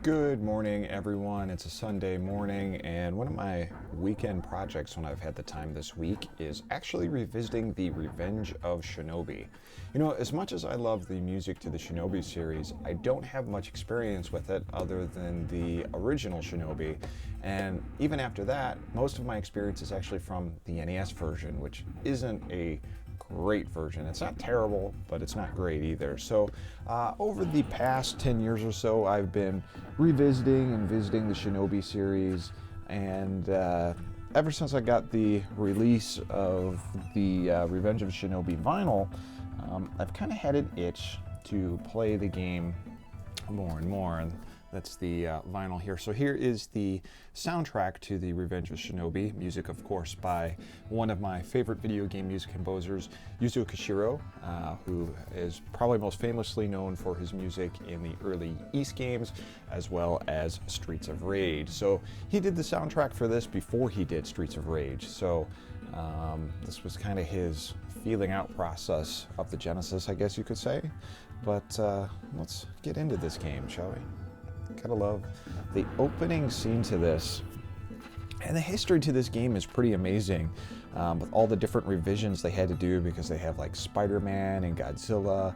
Good morning, everyone. It's a Sunday morning, and one of my weekend projects when I've had the time this week is actually revisiting the Revenge of Shinobi. You know, as much as I love the music to the Shinobi series, I don't have much experience with it other than the original Shinobi, and even after that, most of my experience is actually from the NES version, which isn't a great version. It's not terrible, but it's not great either. So over the past 10 years or so, I've been revisiting and visiting the Shinobi series, and ever since I got the release of the Revenge of Shinobi vinyl, I've kind of had an itch to play the game more and more. And that's the vinyl here. So here is the soundtrack to the Revenge of Shinobi, music of course by one of my favorite video game music composers, Yuzo Koshiro, who is probably most famously known for his music in the early East games as well as Streets of Rage. So he did the soundtrack for this before he did Streets of Rage. So this was kind of his feeling out process of the Genesis, I guess you could say. But let's get into this game, shall we? Gotta love the opening scene to this, and the history to this game is pretty amazing, with all the different revisions they had to do because they have like Spider-Man and Godzilla.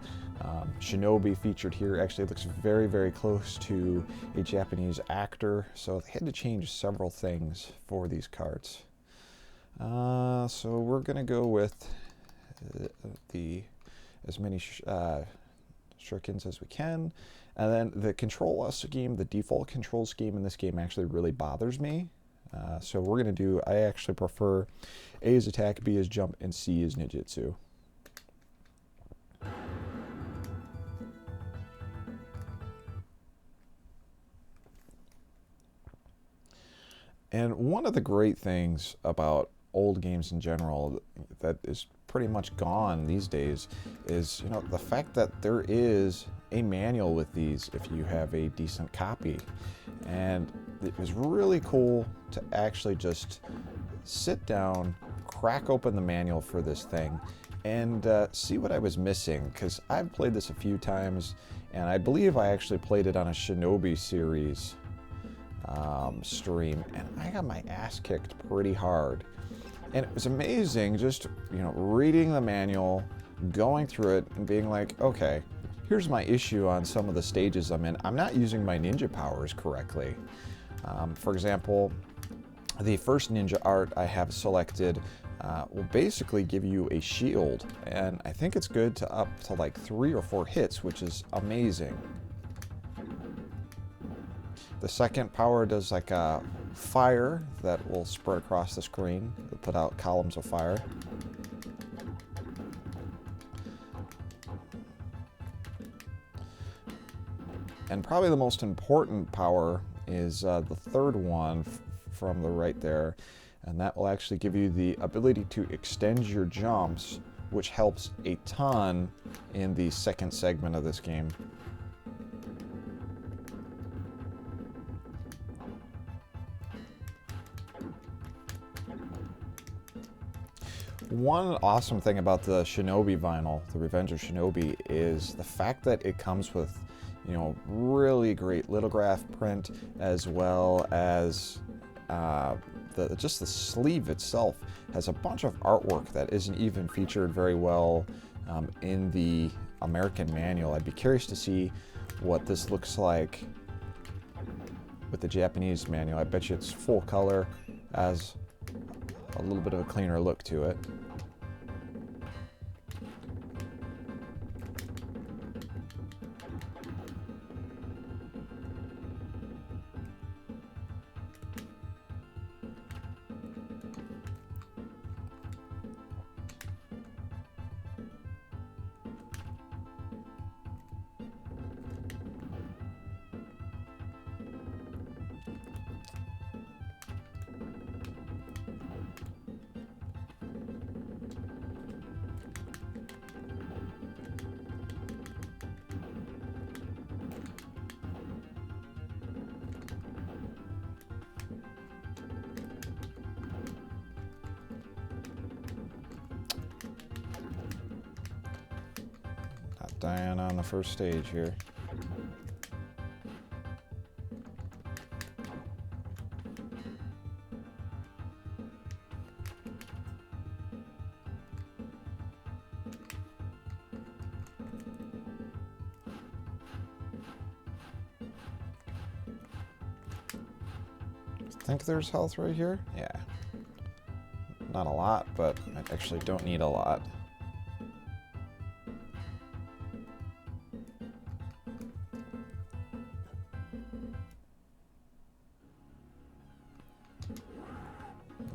Shinobi featured here actually looks very, very close to a Japanese actor, so they had to change several things for these carts. So we're gonna go with as many shurikens as we can. And then the control scheme, the default control scheme in this game actually really bothers me. So we're going to do, I actually prefer A as attack, B as jump, and C as ninjutsu. And one of the great things about old games in general that is pretty much gone these days is, you know, the fact that there is a manual with these if you have a decent copy. And it was really cool to actually just sit down, crack open the manual for this thing, and see what I was missing, because I've played this a few times, and I believe I actually played it on a Shinobi series stream, and I got my ass kicked pretty hard. And it was amazing just, you know, reading the manual, going through it, and being like, okay, here's my issue on some of the stages I'm in. I'm not using my ninja powers correctly. For example, the first ninja art I have selected will basically give you a shield, and I think it's good to up to like 3 or 4 hits, which is amazing. The second power does like a fire that will spread across the screen to put out columns of fire. And probably the most important power is the third one from the right there, and that will actually give you the ability to extend your jumps, which helps a ton in the second segment of this game. One awesome thing about the Shinobi vinyl, the Revenge of Shinobi, is the fact that it comes with, you know, really great lithograph print, as well as just the sleeve itself has a bunch of artwork that isn't even featured very well in the American manual. I'd be curious to see what this looks like with the Japanese manual. I bet you it's full color, has a little bit of a cleaner look to it. Dying on the first stage here. I think there's health right here. Yeah. Not a lot, but I actually don't need a lot.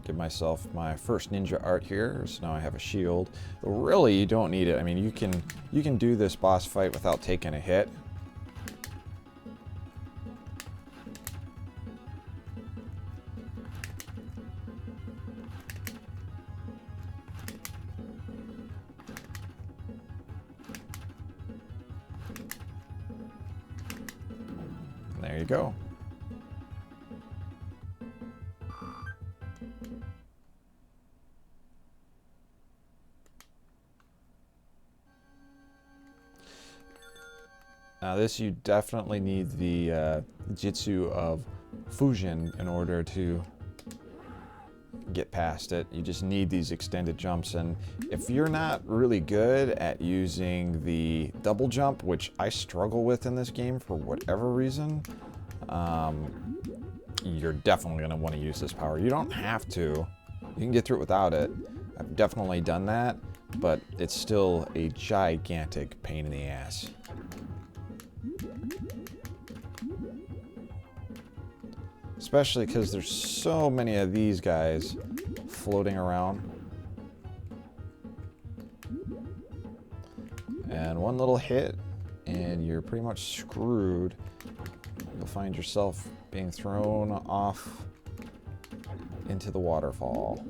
Give myself my first ninja art here, so now I have a shield. Really, you don't need it. I mean, you can do this boss fight without taking a hit. And there you go. Now this, you definitely need the Jitsu of Fujin in order to get past it. You just need these extended jumps, and if you're not really good at using the double jump, which I struggle with in this game for whatever reason, you're definitely going to want to use this power. You don't have to. You can get through it without it. I've definitely done that, but it's still a gigantic pain in the ass. Especially because there's so many of these guys floating around. And one little hit, and you're pretty much screwed. You'll find yourself being thrown off into the waterfall.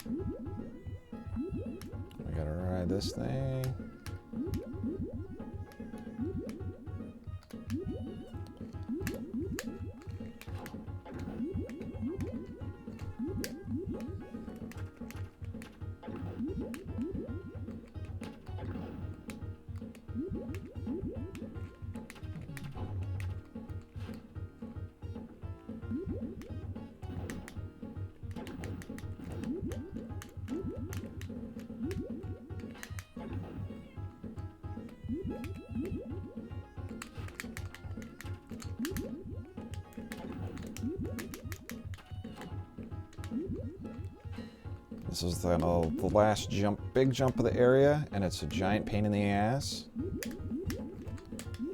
We gotta ride this thing. This is the last jump, big jump of the area, and it's a giant pain in the ass.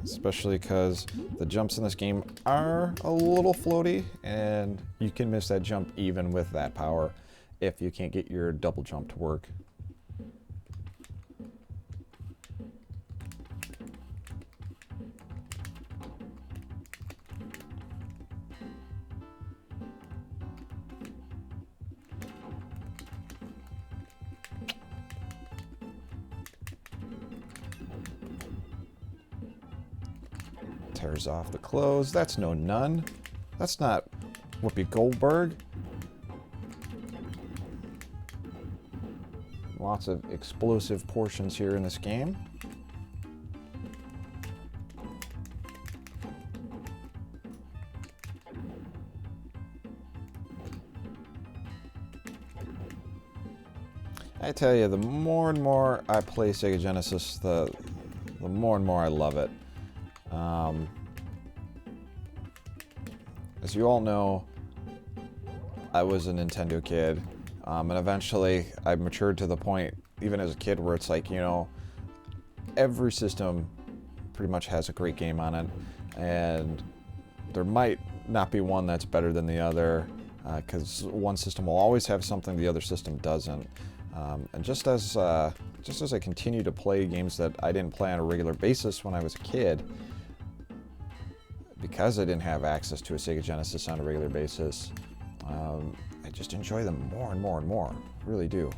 Especially because the jumps in this game are a little floaty, and you can miss that jump even with that power if you can't get your double jump to work. Tears off the clothes. That's no nun. That's not Whoopi Goldberg. Lots of explosive portions here in this game. I tell you, the more and more I play Sega Genesis, the more and more I love it. As you all know, I was a Nintendo kid, and eventually I matured to the point, even as a kid, where it's like, you know, every system pretty much has a great game on it, and there might not be one that's better than the other, because one system will always have something the other system doesn't. And just as I continue to play games that I didn't play on a regular basis when I was a kid, because I didn't have access to a Sega Genesis on a regular basis, I just enjoy them more and more and more. I really do.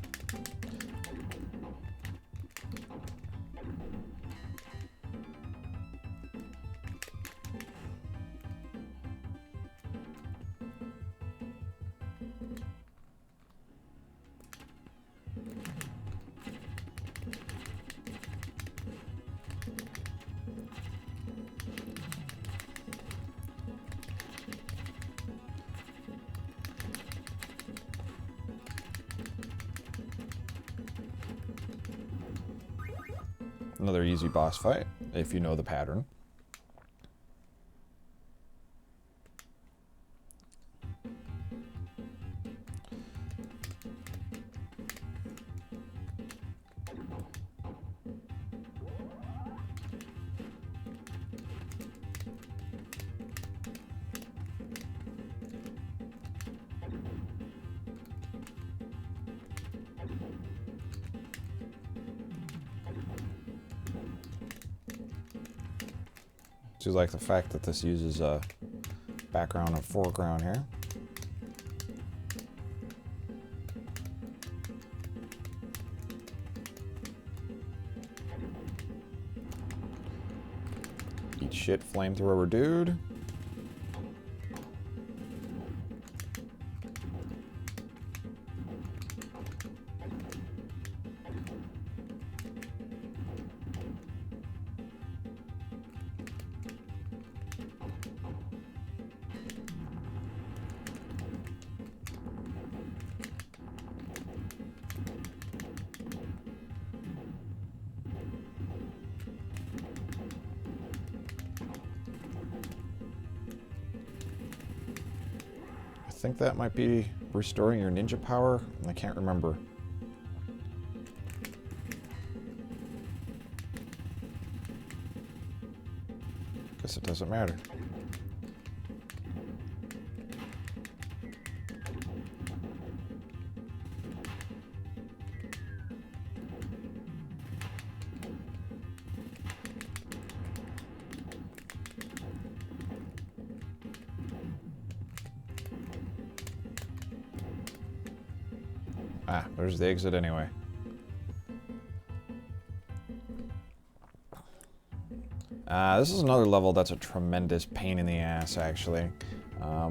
Another easy boss fight, if you know the pattern. Do like the fact that this uses a background and foreground here. Eat shit, flamethrower dude. I think that might be restoring your ninja power. I can't remember. Guess it doesn't matter. Ah, there's the exit anyway. This is another level that's a tremendous pain in the ass, actually.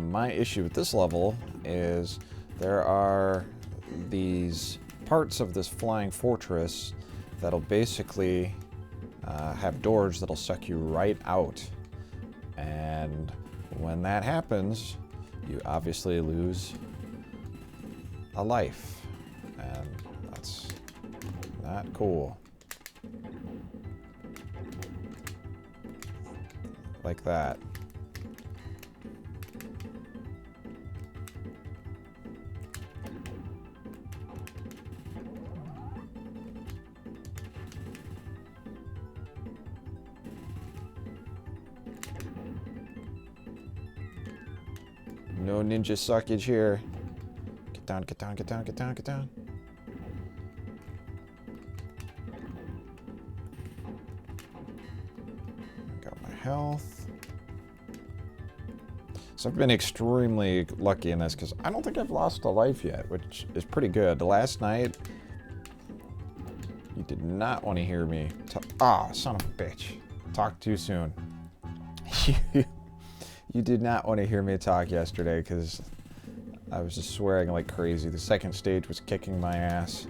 My issue with this level is there are these parts of this flying fortress that'll basically have doors that'll suck you right out. And when that happens, you obviously lose a life. And that's not cool. Like that. No ninja suckage here. Get down, get down, get down, get down, get down. Got my health. So I've been extremely lucky in this because I don't think I've lost a life yet, which is pretty good. The last night, you did not want to hear me. Son of a bitch. Talk too soon. You did not want to hear me talk yesterday because I was just swearing like crazy. The second stage was kicking my ass.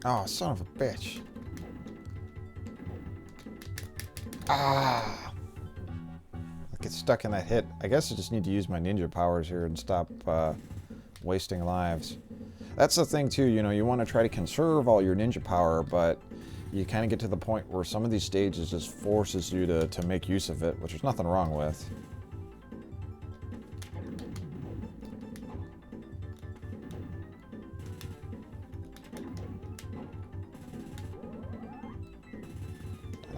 Oh, son of a bitch. I get stuck in that hit. I guess I just need to use my ninja powers here and stop wasting lives. That's the thing too, you know, you want to try to conserve all your ninja power, but you kind of get to the point where some of these stages just forces you to make use of it, which there's nothing wrong with.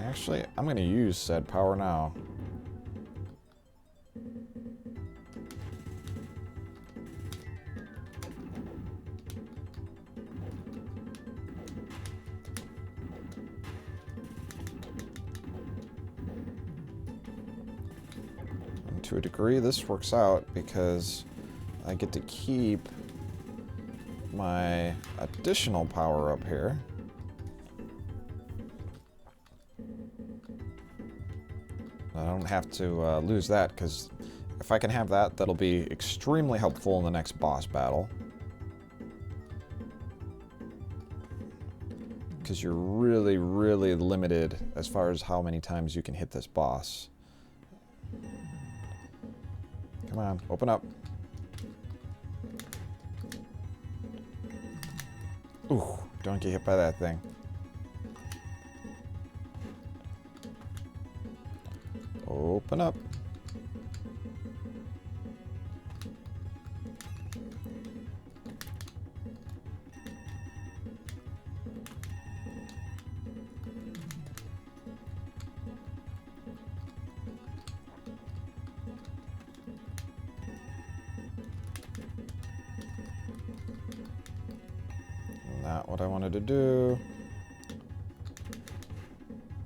Actually, I'm going to use said power now. And to a degree, this works out because I get to keep my additional power up here. I don't have to lose that, because if I can have that, that'll be extremely helpful in the next boss battle. because you're really, really limited as far as how many times you can hit this boss. Come on, open up. Ooh, don't get hit by that thing. Open up. Not what I wanted to do.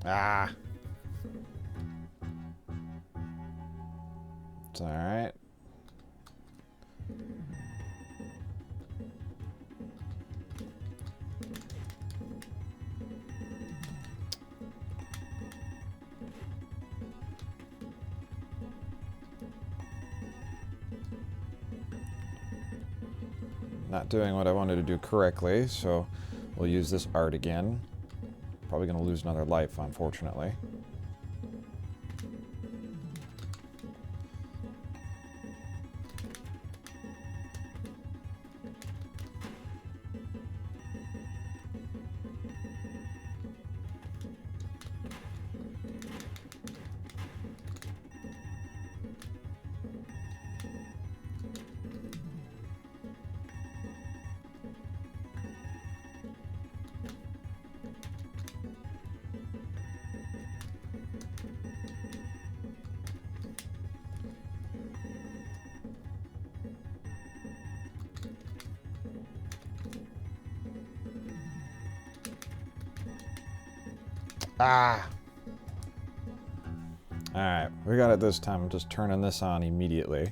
Ah. It's all right. Not doing what I wanted to do correctly, so we'll use this art again. Probably going to lose another life, unfortunately. Ah! Alright, we got it this time. I'm just turning this on immediately.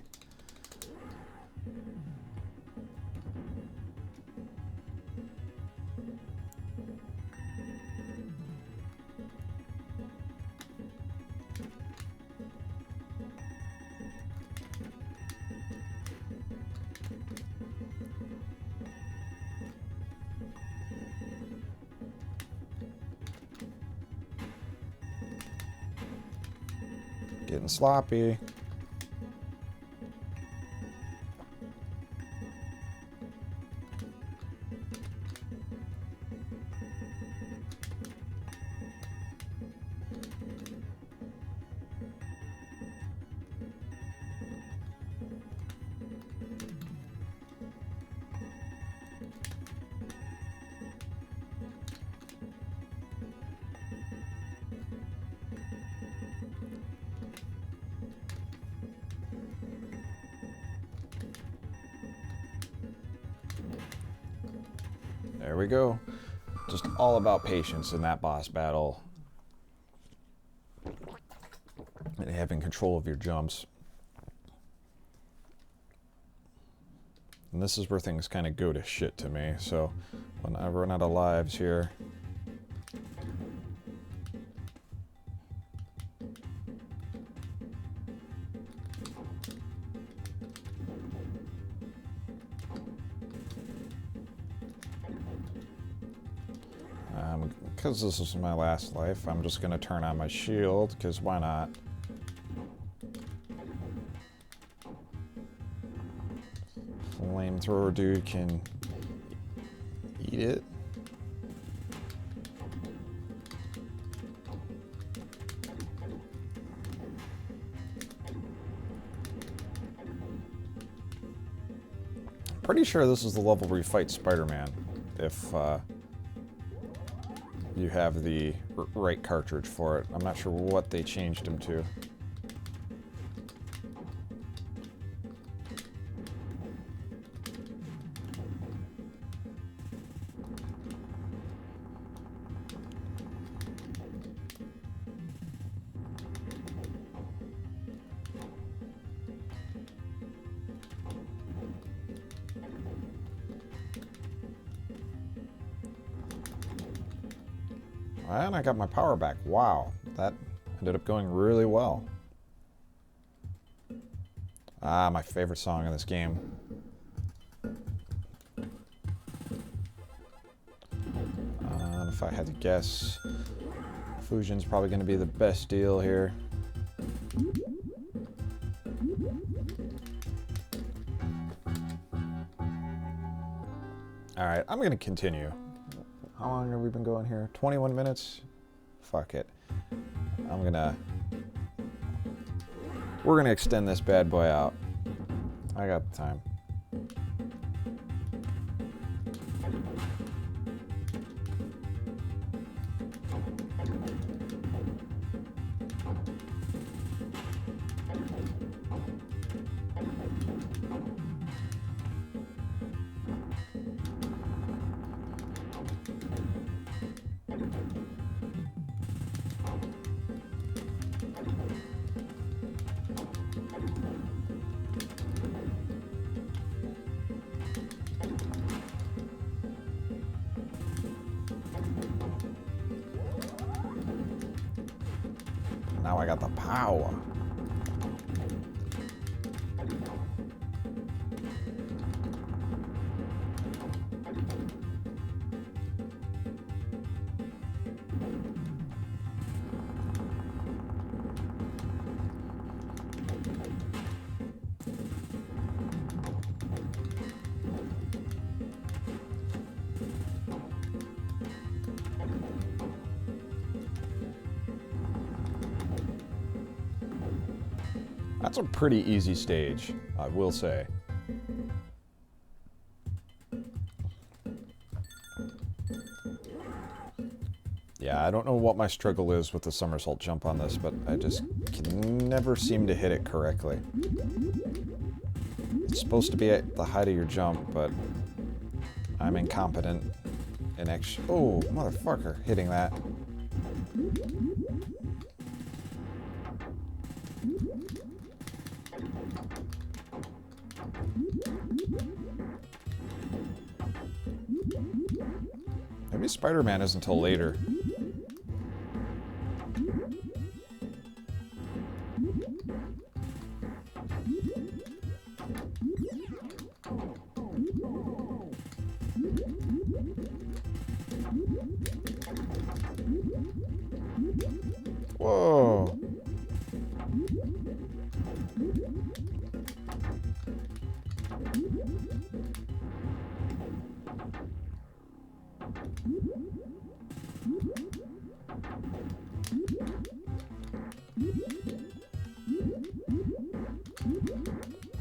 Getting sloppy. There we go. Just all about patience in that boss battle. And having control of your jumps. And this is where things kind of go to shit to me. So when I run out of lives here. Because this is my last life, I'm just going to turn on my shield, because why not? Flamethrower dude can eat it. Pretty sure this is the level where you fight Spider-Man, if you have the right cartridge for it. I'm not sure what they changed him to. And I got my power back. Wow, that ended up going really well. Ah, my favorite song in this game. if I had to guess, Fusion's probably going to be the best deal here. Alright, I'm going to continue. How long have we been going here? 21 minutes? Fuck it. We're going to extend this bad boy out. I got the time. Now I got the power. That's a pretty easy stage, I will say. Yeah, I don't know what my struggle is with the somersault jump on this, but I just can never seem to hit it correctly. It's supposed to be at the height of your jump, but I'm incompetent in actually... Oh, motherfucker, hitting that. Maybe Spider-Man isn't until later. Whoa.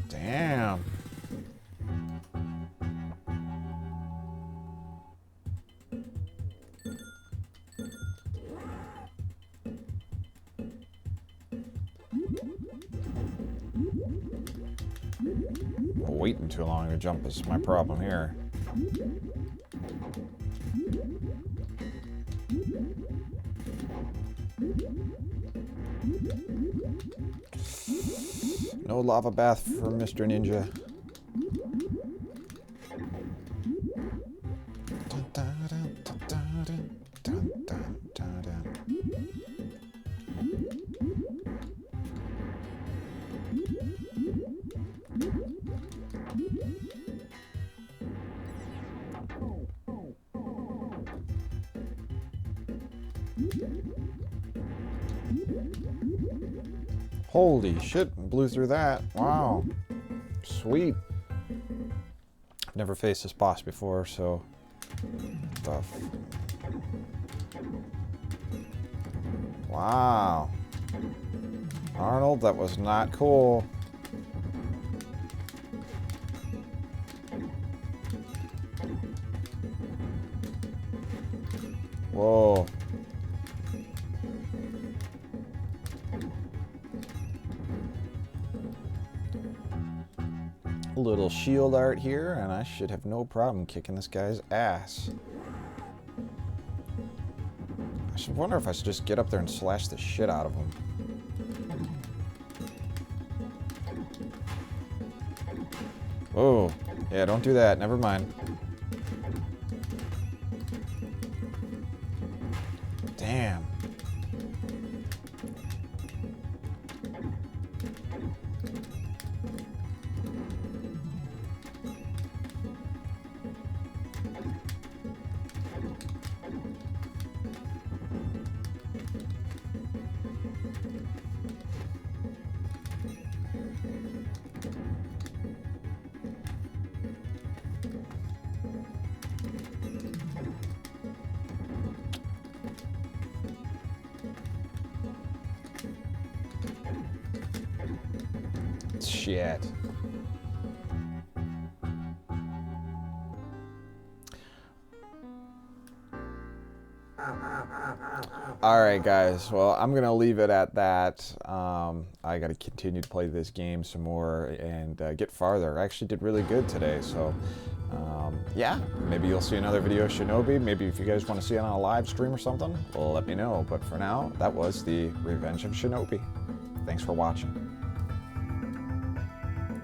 Damn. Waiting too long to jump is my problem here. No lava bath for Mr. Ninja. Holy shit, blew through that. Wow. Sweet. I've never faced this boss before, so... Stuff. Wow. Arnold, that was not cool. Whoa. A little shield art here, and I should have no problem kicking this guy's ass. I should wonder if I should just get up there and slash the shit out of him. Oh, yeah, don't do that. Never mind. Damn. shit. Alright guys, well I'm going to leave it at that. I got to continue to play this game some more and get farther. I actually did really good today, so yeah, maybe you'll see another video of Shinobi. Maybe if you guys want to see it on a live stream or something, well, let me know. But for now, that was the Revenge of Shinobi. Thanks for watching.